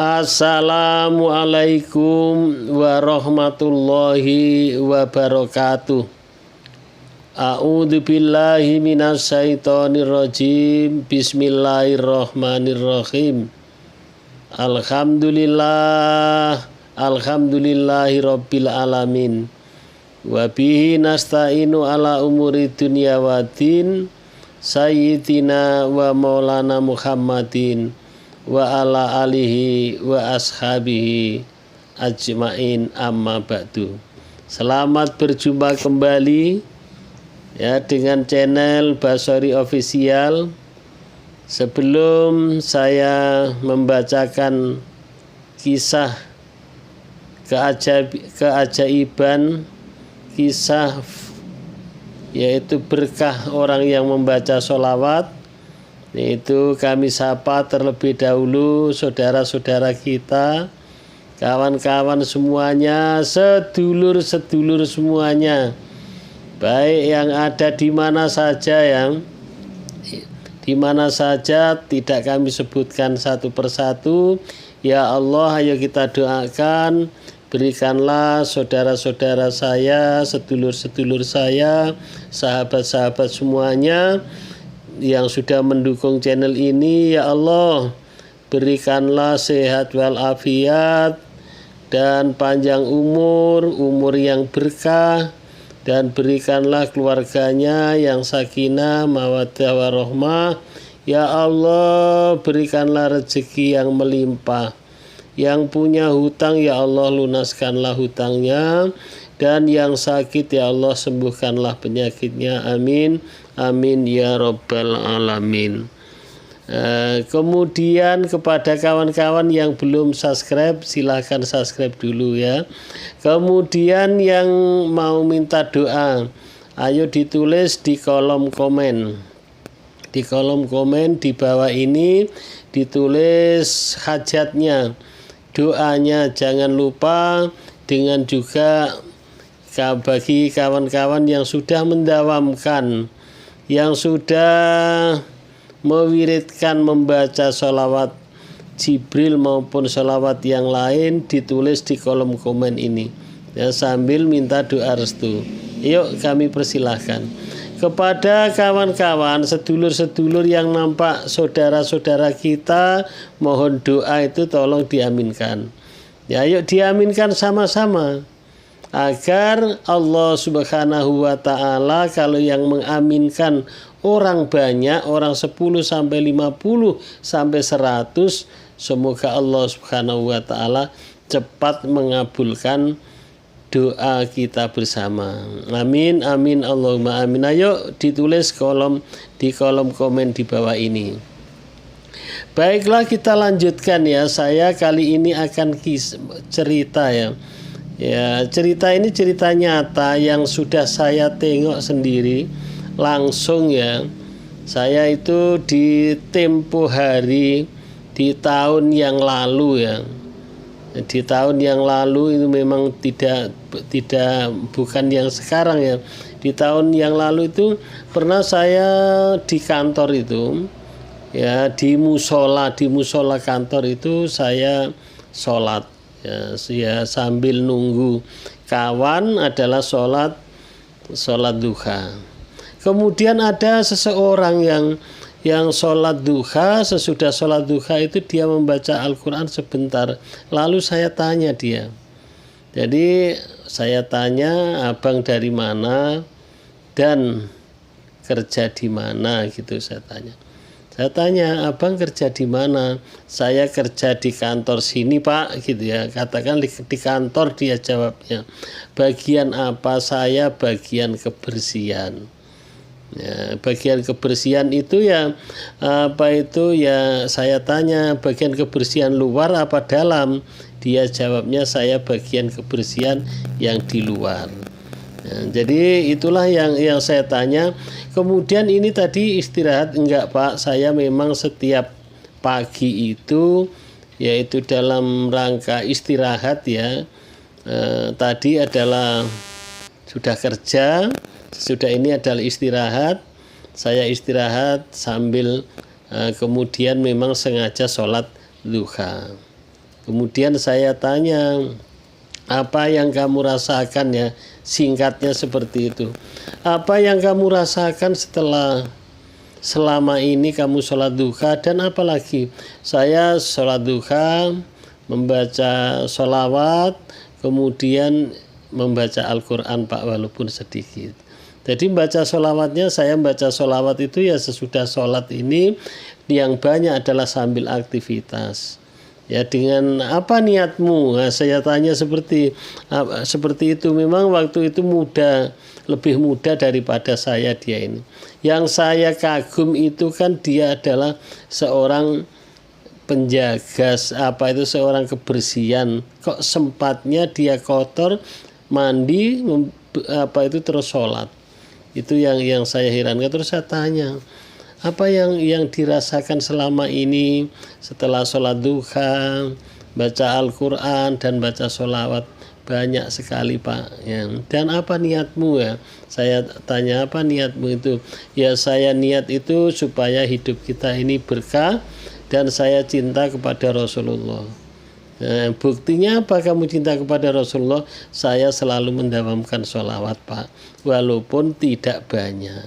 Assalamualaikum warahmatullahi wabarakatuh. A'udzu billahi minasyaitonir rajim. Bismillahirrahmanirrahim. Alhamdulillahi rabbil alamin. Wa bihi nasta'inu ala umuri dunya waddin. Sayyidina wa maulana Muhammadin wa ala alihi wa ashabihi ajmain, amma ba'du. Selamat berjumpa kembali ya dengan channel Basori Official. Sebelum saya membacakan kisah keajaiban, kisah yaitu berkah orang yang membaca sholawat, yaitu kami sapa terlebih dahulu saudara-saudara kita, kawan-kawan semuanya, sedulur-sedulur semuanya, baik yang ada di mana saja, tidak kami sebutkan satu persatu. Ya Allah, ayo kita doakan, berikanlah saudara-saudara saya, sedulur-sedulur saya, sahabat-sahabat semuanya yang sudah mendukung channel ini. Ya Allah, berikanlah sehat walafiat dan panjang umur yang berkah, dan berikanlah keluarganya yang sakinah mawaddah warahmah. Ya Allah, berikanlah rezeki yang melimpah. Yang punya hutang, ya Allah, lunaskanlah hutangnya, dan yang sakit, ya Allah, sembuhkanlah penyakitnya. Amin, amin ya rabbal alamin. Kemudian kepada kawan-kawan yang belum subscribe, silahkan subscribe dulu ya. Kemudian yang mau minta doa, ayo ditulis di kolom komen. Di kolom komen di bawah ini ditulis hajatnya, doanya, jangan lupa. Dengan juga bagi kawan-kawan yang sudah mendawamkan, yang sudah mewiridkan membaca sholawat Jibril maupun sholawat yang lain, ditulis di kolom komen ini ya, sambil minta doa restu. Yuk kami persilahkan. Kepada kawan-kawan, sedulur-sedulur yang nampak saudara-saudara kita, mohon doa itu tolong diaminkan. Ya, yuk diaminkan sama-sama. Agar Allah Subhanahu wa ta'ala, kalau yang mengaminkan orang banyak, orang 10 sampai 50 sampai 100, semoga Allah Subhanahu wa ta'ala cepat mengabulkan doa kita bersama. Amin, amin, Allahumma amin. Ayo ditulis di kolom komen di bawah ini. Baiklah, kita lanjutkan ya. Saya kali ini akan cerita ya. Ya, cerita ini cerita nyata yang sudah saya tengok sendiri langsung ya. Saya itu di tempo hari di tahun yang lalu ya. Di tahun yang lalu itu memang bukan yang sekarang ya. Di tahun yang lalu itu pernah saya di kantor itu ya, di musola kantor itu saya sholat ya, sambil nunggu kawan adalah sholat duha. Kemudian ada seseorang yang sholat duha, sesudah sholat duha itu dia membaca Al-Quran sebentar. Lalu saya tanya dia. Jadi saya tanya, abang dari mana dan kerja di mana gitu saya tanya. Saya tanya, abang kerja di mana? Saya kerja di kantor sini pak gitu ya. Katakan di kantor, dia jawabnya. Bagian apa? Saya bagian kebersihan. Ya, bagian kebersihan itu ya apa itu ya, saya tanya bagian kebersihan luar apa dalam? Dia jawabnya saya bagian kebersihan yang di luar. Ya, jadi itulah yang saya tanya. Kemudian ini tadi istirahat enggak pak? Saya memang setiap pagi itu yaitu dalam rangka istirahat ya. Tadi adalah sudah kerja, sudah ini adalah istirahat. Saya istirahat sambil kemudian memang sengaja sholat duha. Kemudian saya tanya, apa yang kamu rasakan ya? Singkatnya seperti itu. Apa yang kamu rasakan selama ini kamu sholat duha, dan apalagi? Saya sholat duha, membaca sholawat, kemudian membaca Al-Quran Pak, walaupun sedikit. Jadi baca sholawatnya, saya baca sholawat itu ya sesudah sholat ini, yang banyak adalah sambil aktivitas. Ya, dengan apa niatmu? Nah, saya tanya seperti itu. Memang waktu itu lebih muda daripada saya dia ini. Yang saya kagum itu kan dia adalah seorang penjaga seorang kebersihan. Kok sempatnya dia kotor, mandi, terus sholat. Itu yang saya herankan. Terus saya tanya, apa yang dirasakan selama ini setelah sholat duha, baca Al-Quran dan baca sholawat? Banyak sekali Pak ya. Dan apa niatmu ya? Saya tanya, apa niatmu itu? Ya, saya niat itu supaya hidup kita ini berkah dan saya cinta kepada Rasulullah. Nah, buktinya apa kamu cinta kepada Rasulullah? Saya selalu mendawamkan sholawat Pak, walaupun tidak banyak.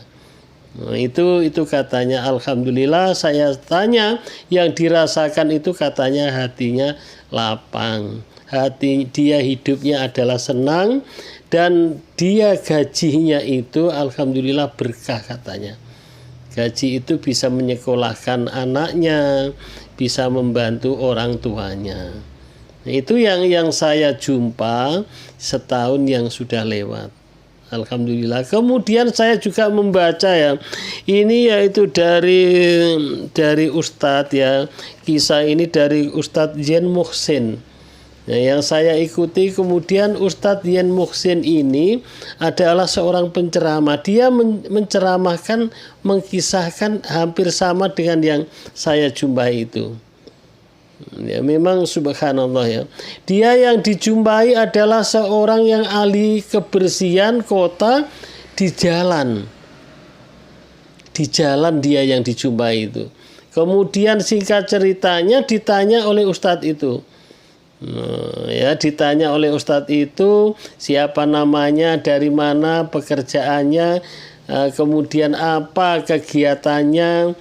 Nah, itu katanya. Alhamdulillah. Saya tanya, yang dirasakan itu katanya hatinya lapang, dia hidupnya adalah senang, dan dia gajinya itu alhamdulillah berkah katanya. Gaji itu bisa menyekolahkan anaknya, bisa membantu orang tuanya. Nah, itu yang saya jumpa setahun yang sudah lewat. Alhamdulillah. Kemudian saya juga membaca ya, ini yaitu dari Ustadz ya, kisah ini dari Ustadz Yen Muhsin. Nah, yang saya ikuti. Kemudian Ustadz Yen Muhsin ini adalah seorang penceramah. Dia menceramahkan, mengkisahkan hampir sama dengan yang saya jumpai itu. Ya, memang subhanallah ya. Dia yang dijumpai adalah seorang yang ahli kebersihan kota di jalan. Di jalan dia yang dijumpai itu. Kemudian singkat ceritanya ditanya oleh Ustadz itu. Ya, ditanya oleh Ustadz itu siapa namanya, dari mana pekerjaannya, kemudian apa kegiatannya,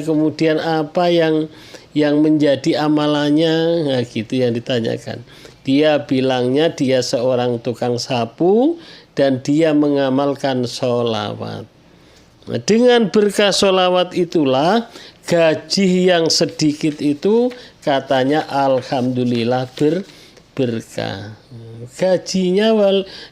kemudian apa yang menjadi amalannya, nah gitu yang ditanyakan. Dia bilangnya dia seorang tukang sapu dan dia mengamalkan sholawat. Nah, dengan berkah sholawat itulah gaji yang sedikit itu katanya alhamdulillah berkah. Gajinya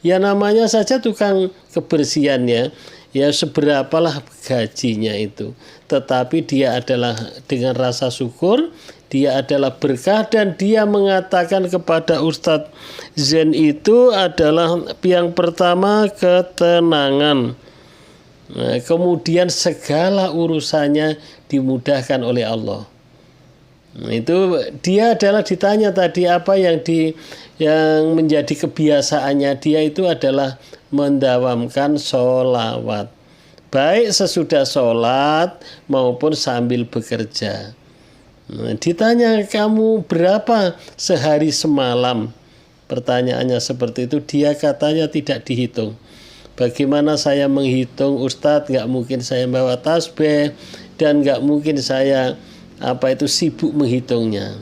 ya namanya saja tukang kebersihan ya. Ya seberapalah gajinya itu, tetapi dia adalah dengan rasa syukur, dia adalah berkah, dan dia mengatakan kepada Ustadz Zen itu adalah yang pertama ketenangan. Nah, kemudian segala urusannya dimudahkan oleh Allah. Nah, itu dia adalah ditanya tadi apa yang menjadi kebiasaannya dia itu adalah mendawamkan sholawat, baik sesudah sholat maupun sambil bekerja. Nah, ditanya kamu berapa sehari semalam, pertanyaannya seperti itu, dia katanya tidak dihitung. Bagaimana saya menghitung Ustadz? Nggak mungkin saya bawa tasbih dan nggak mungkin saya sibuk menghitungnya.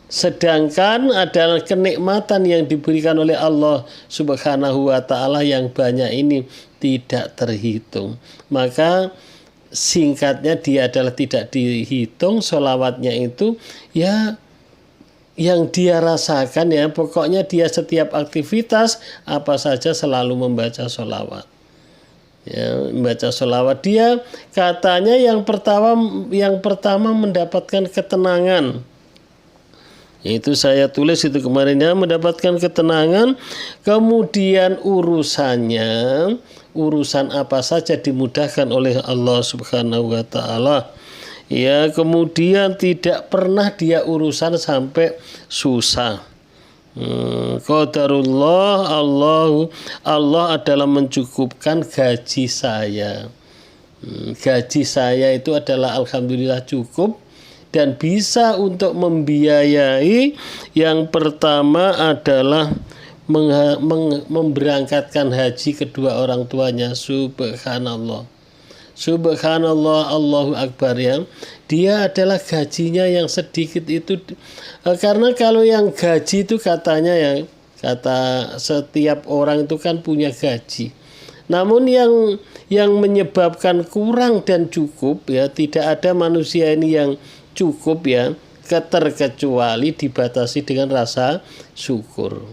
Sedangkan adalah kenikmatan yang diberikan oleh Allah Subhanahu wa ta'ala yang banyak ini tidak terhitung. Maka singkatnya dia adalah tidak dihitung sholawatnya itu ya, yang dia rasakan ya, pokoknya dia setiap aktivitas apa saja selalu membaca sholawat. Ya, membaca sholawat, dia katanya yang pertama mendapatkan ketenangan. Itu saya tulis itu kemarin ya, mendapatkan ketenangan, kemudian urusan apa saja dimudahkan oleh Allah Subhanahu wa ta'ala. Ya, kemudian tidak pernah dia urusan sampai susah. Qadarullah, Allah adalah mencukupkan gaji saya. Gaji saya itu adalah alhamdulillah cukup, dan bisa untuk membiayai. Yang pertama adalah memberangkatkan haji kedua orang tuanya. Subhanallah. Subhanallah, Allahu Akbar ya. Dia adalah gajinya yang sedikit itu, karena kalau yang gaji itu katanya ya, kata setiap orang itu kan punya gaji. Namun yang menyebabkan kurang dan cukup ya, tidak ada manusia ini yang cukup ya, terkecuali dibatasi dengan rasa syukur.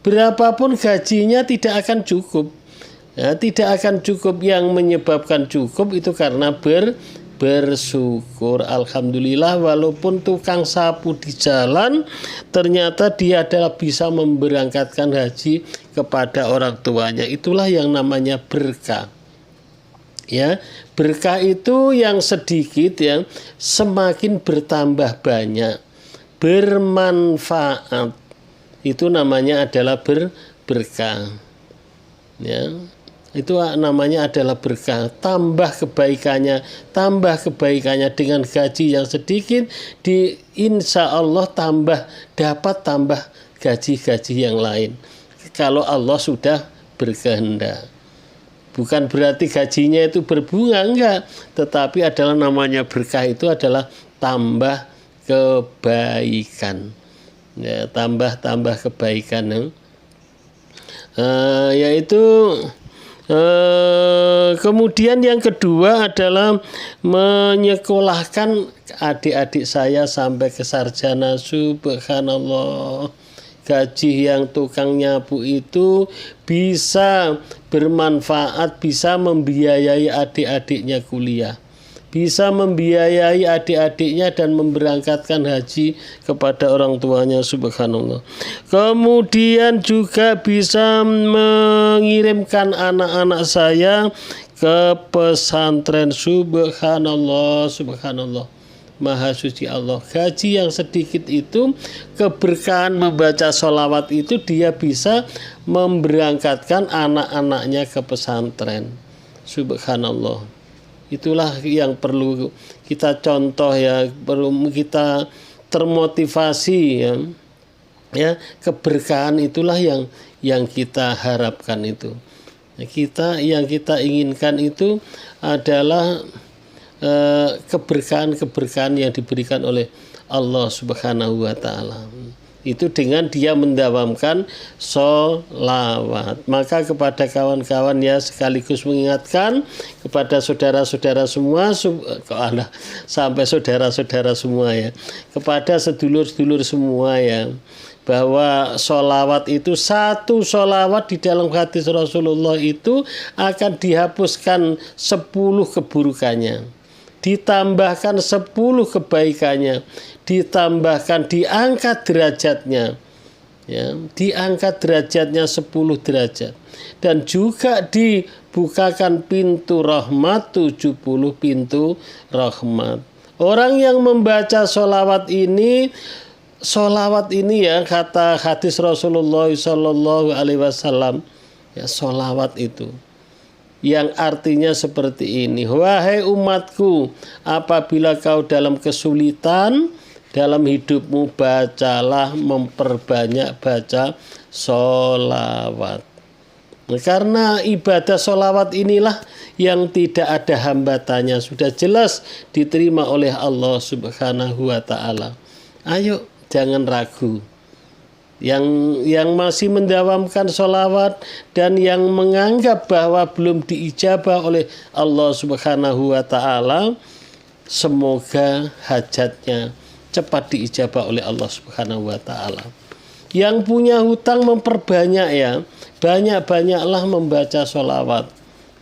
Berapapun gajinya tidak akan cukup. Ya, tidak akan cukup. Yang menyebabkan cukup itu karena bersyukur. Alhamdulillah, walaupun tukang sapu di jalan, ternyata dia adalah bisa memberangkatkan haji kepada orang tuanya. Itulah yang namanya berkah. Ya, berkah itu yang sedikit ya, semakin bertambah banyak, bermanfaat. Itu namanya adalah berkah. Ya. Itu namanya adalah berkah. Tambah kebaikannya dengan gaji yang sedikit, insya Allah dapat tambah gaji-gaji yang lain kalau Allah sudah berkehendak. Bukan berarti gajinya itu berbunga, enggak, tetapi adalah namanya berkah itu adalah tambah kebaikan ya, tambah kebaikan yaitu kemudian yang kedua adalah menyekolahkan adik-adik saya sampai ke sarjana. Subhanallah, gaji yang tukang nyapu itu bisa bermanfaat, bisa membiayai adik-adiknya kuliah, bisa membiayai adik-adiknya dan memberangkatkan haji kepada orang tuanya. Subhanallah. Kemudian juga bisa mengirimkan anak-anak saya ke pesantren. Subhanallah, subhanallah. Maha suci Allah. Gaji yang sedikit itu, keberkahan membaca sholawat itu, dia bisa memberangkatkan anak-anaknya ke pesantren. Subhanallah. Itulah yang perlu kita contoh ya, perlu kita termotivasi ya. Ya, keberkahan itulah yang kita harapkan itu. Yang kita inginkan itu adalah keberkahan yang diberikan oleh Allah Subhanahu wa taala. Itu dengan dia mendawamkan sholawat. Maka kepada kawan-kawan ya, sekaligus mengingatkan kepada saudara-saudara semua, sampai saudara-saudara semua ya, kepada sedulur-sedulur semua ya, bahwa sholawat itu, satu sholawat di dalam hadis Rasulullah itu akan dihapuskan 10 keburukannya, ditambahkan 10 kebaikannya, ditambahkan diangkat derajatnya ya, diangkat derajatnya 10 derajat, dan juga dibukakan pintu rahmat, 70 pintu rahmat. Orang yang membaca sholawat ini ya, kata hadis Rasulullah Sallallahu Alaihi Wasallam ya, sholawat itu yang artinya seperti ini: wahai umatku, apabila kau dalam kesulitan dalam hidupmu, bacalah, memperbanyak baca sholawat. Karena ibadah sholawat inilah yang tidak ada hambatannya, sudah jelas diterima oleh Allah Subhanahu wa taala. Ayo, jangan ragu. Yang masih mendawamkan sholawat dan yang menganggap bahwa belum diijabah oleh Allah Subhanahu wa taala, semoga hajatnya cepat diijabah oleh Allah Subhanahu wa taala. Yang punya hutang memperbanyak ya, banyak-banyaklah membaca sholawat,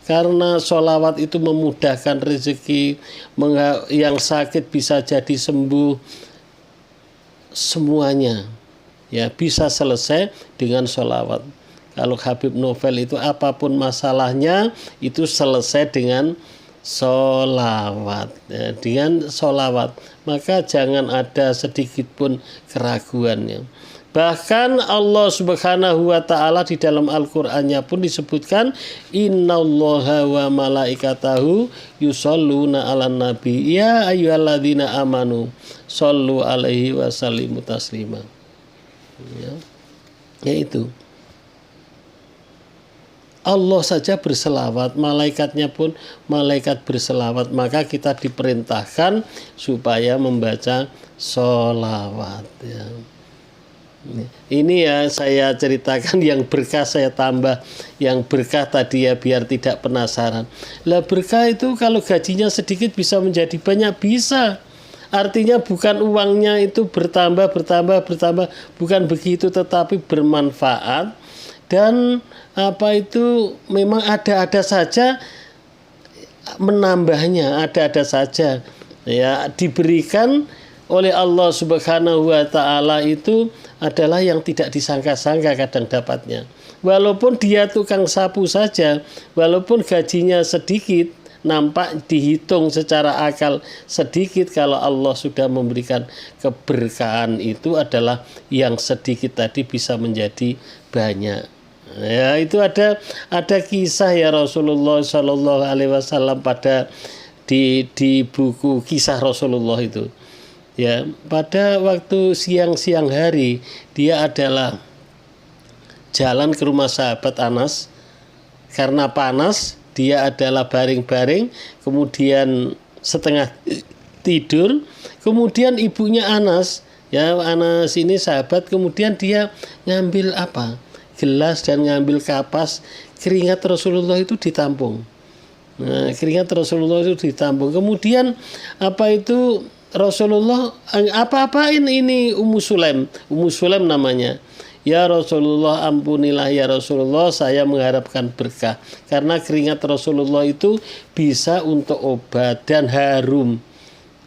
karena sholawat itu memudahkan rezeki, yang sakit bisa jadi sembuh, semuanya ya bisa selesai dengan sholawat. Kalau Habib Novel itu apapun masalahnya itu selesai dengan sholawat ya, dengan sholawat. Maka jangan ada sedikit pun keraguannya. Bahkan Allah Subhanahu wa taala di dalam Al-Qur'annya pun disebutkan innallaha wa malaikatahu yusholluna 'alan nabi ya ayyuhalladzina amanu shollu 'alaihi wa sallimu taslima. Ya itu. Allah saja berselawat, malaikatnya pun malaikat berselawat, maka kita diperintahkan supaya membaca sholawat. Ya. Ini ya saya ceritakan yang berkah saya tambah, yang berkah tadi ya biar tidak penasaran. Lah berkah itu kalau gajinya sedikit bisa menjadi banyak, bisa. Artinya bukan uangnya itu bertambah, bukan begitu, tetapi bermanfaat. Dan memang ada saja menambahnya, ada saja ya diberikan oleh Allah Subhanahu wa taala itu adalah yang tidak disangka-sangka kadang dapatnya. Walaupun dia tukang sapu saja, walaupun gajinya sedikit, nampak dihitung secara akal sedikit, kalau Allah sudah memberikan keberkahan itu adalah yang sedikit tadi bisa menjadi banyak. Ya, itu ada kisah ya Rasulullah Shallallahu Alaihi Wasallam pada di buku kisah Rasulullah itu. Ya, pada waktu siang hari dia adalah jalan ke rumah sahabat Anas karena panas, dia adalah baring-baring, kemudian setengah tidur, kemudian ibunya Anas, ya Anas ini sahabat, kemudian dia ngambil gelas dan ngambil kapas, keringat Rasulullah itu ditampung. Nah, keringat Rasulullah itu ditampung. Kemudian Rasulullah apa-apain ini Ummu Sulaim namanya. Ya Rasulullah, ampunilah ya Rasulullah, saya mengharapkan berkah. Karena keringat Rasulullah itu bisa untuk obat dan harum.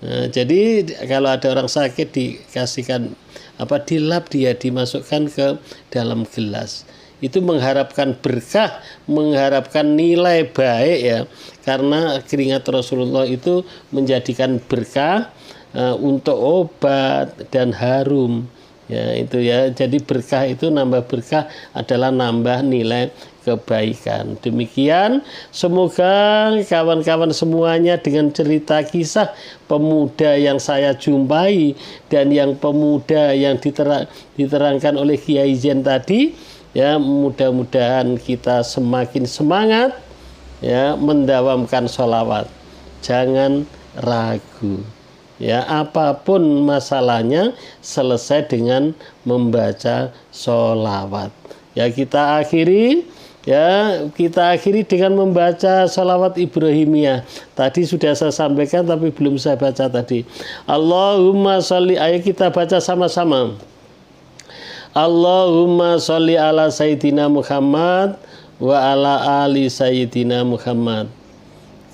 Nah, jadi kalau ada orang sakit dikasihkan dilap, dia dimasukkan ke dalam gelas. Itu mengharapkan berkah, mengharapkan nilai baik ya. Karena keringat Rasulullah itu menjadikan berkah untuk obat dan harum. Ya, itu ya. Jadi berkah itu, nambah berkah adalah nambah nilai kebaikan. Demikian, semoga kawan-kawan semuanya dengan cerita kisah pemuda yang saya jumpai dan yang pemuda yang diterangkan oleh Kiai Zen tadi, ya mudah-mudahan kita semakin semangat ya mendawamkan sholawat. Jangan ragu. Ya, apapun masalahnya selesai dengan membaca sholawat. Ya, kita akhiri dengan membaca sholawat Ibrahimiyah. Tadi sudah saya sampaikan tapi belum saya baca tadi. Allahumma sholli, ayo kita baca sama-sama. Allahumma sholli ala Sayyidina Muhammad wa ala ali Sayyidina Muhammad.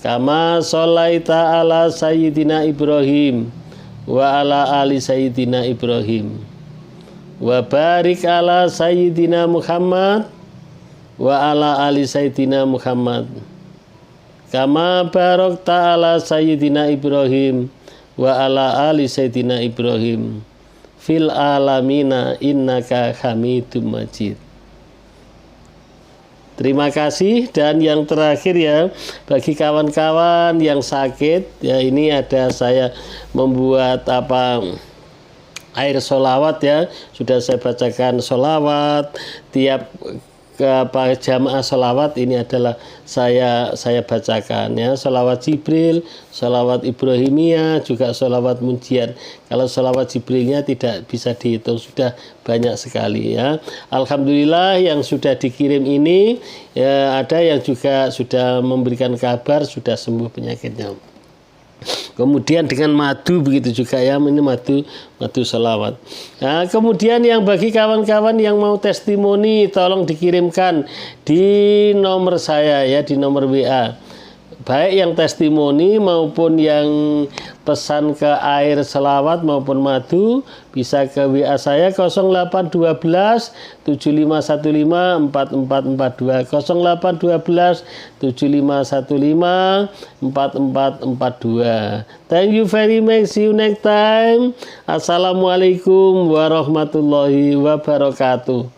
Kama sholaita ala Sayyidina Ibrahim wa ala ali Sayyidina Ibrahim. Wa barik ala Sayyidina Muhammad wa ala ali Sayyidina Muhammad. Kama barakta ala Sayyidina Ibrahim wa ala ali Sayyidina Ibrahim fil alamina innaka Hamidum Majid. Terima kasih. Dan yang terakhir ya, bagi kawan-kawan yang sakit ya, ini ada saya membuat air sholawat ya, sudah saya bacakan sholawat tiap jamaah sholawat ini adalah saya bacakan ya, sholawat Jibril, sholawat Ibrahimiyah, juga sholawat Munjiat. Kalau sholawat Jibrilnya tidak bisa dihitung, sudah banyak sekali ya. Alhamdulillah yang sudah dikirim ini ya, ada yang juga sudah memberikan kabar sudah sembuh penyakitnya. Kemudian dengan madu begitu juga ya, ini madu sholawat. Nah, kemudian yang bagi kawan-kawan yang mau testimoni, tolong dikirimkan di nomor saya ya, di nomor WA. baik yang testimoni maupun yang pesan ke air selawat maupun madu bisa ke WA saya 0812 7515 4442 0812 7515 4442. Thank you very much. See you next time. Assalamualaikum warahmatullahi wabarakatuh.